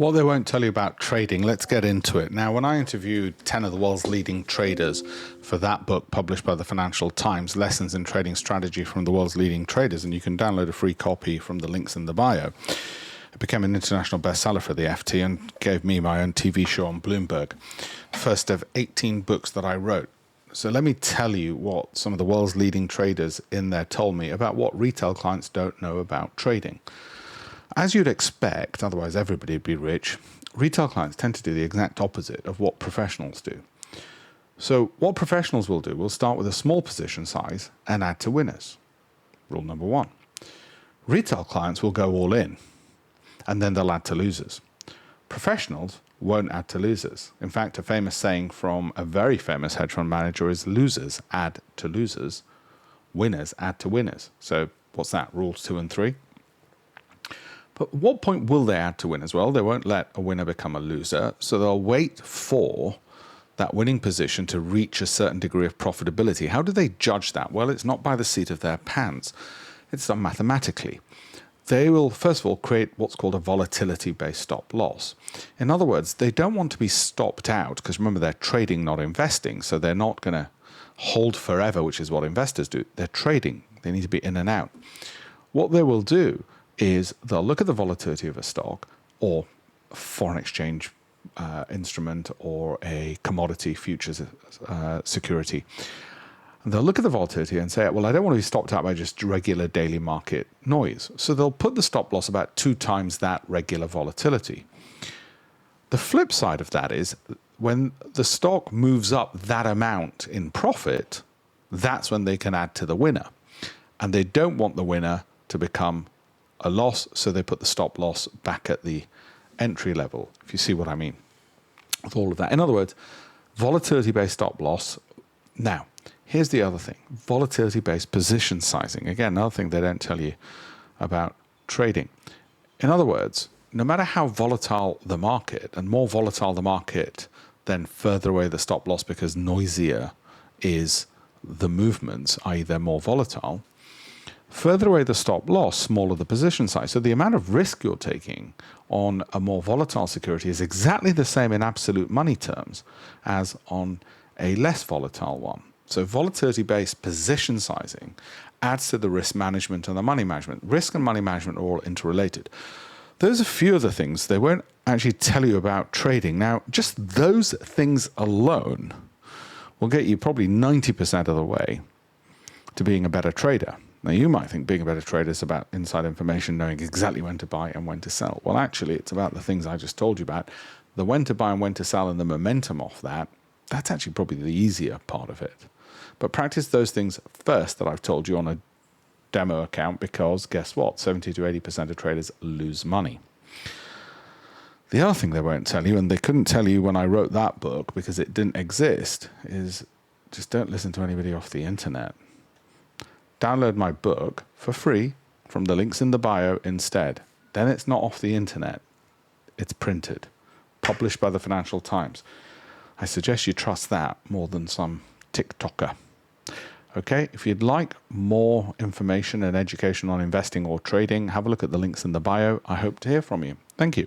What they won't tell you about trading, let's get into it. Now, when I interviewed 10 of the world's leading traders for that book published by the Financial Times, Lessons in Trading Strategy from the World's Leading Traders, and you can download a free copy from the links in the bio, it became an international bestseller for the FT and gave me my own TV show on Bloomberg. First of 18 books that I wrote. So let me tell you what some of the world's leading traders in there told me about what retail clients don't know about trading. As you'd expect, otherwise everybody would be rich, retail clients tend to do the exact opposite of what professionals do. So what professionals will do will start with a small position size and add to winners. Rule number one. Retail clients will go all in, and then they'll add to losers. Professionals won't add to losers. In fact, a famous saying from a very famous hedge fund manager is losers add to losers, winners add to winners. So what's that? Rules 2 and 3. But at what point will they add to winners? Well, they won't let a winner become a loser, so they'll wait for that winning position to reach a certain degree of profitability. How do they judge that? Well, it's not by the seat of their pants. It's done mathematically. They will, first of all, create what's called a volatility-based stop loss. In other words, they don't want to be stopped out, because remember, they're trading, not investing, so they're not going to hold forever, which is what investors do. They're trading. They need to be in and out. What they will do is they'll look at the volatility of a stock or a foreign exchange instrument or a commodity futures security. And they'll look at the volatility and say, well, I don't want to be stopped out by just regular daily market noise. So they'll put the stop loss about 2 times that regular volatility. The flip side of that is when the stock moves up that amount in profit, that's when they can add to the winner. And they don't want the winner to become a loss, so they put the stop loss back at the entry level, if you see what I mean with all of that. In other words, volatility-based stop loss. Now, here's the other thing. Volatility-based position sizing. Again, another thing they don't tell you about trading. In other words, no matter how volatile the market, and more volatile the market, then further away the stop loss because noisier is the movements, i.e. they're more volatile. Further away the stop loss, smaller the position size. So the amount of risk you're taking on a more volatile security is exactly the same in absolute money terms as on a less volatile one. So volatility-based position sizing adds to the risk management and the money management. Risk and money management are all interrelated. There's a few other things they won't actually tell you about trading. Now, just those things alone will get you probably 90% of the way to being a better trader. Now, you might think being a better trader is about inside information, knowing exactly when to buy and when to sell. Well, actually, it's about the things I just told you about. The when to buy and when to sell and the momentum off that, that's actually probably the easier part of it. But practice those things first that I've told you on a demo account, because guess what? 70 to 80% of traders lose money. The other thing they won't tell you, and they couldn't tell you when I wrote that book because it didn't exist, is just don't listen to anybody off the internet. Download my book for free from the links in the bio instead. Then it's not off the internet. It's printed, published by the Financial Times. I suggest you trust that more than some TikToker. Okay, if you'd like more information and education on investing or trading, have a look at the links in the bio. I hope to hear from you. Thank you.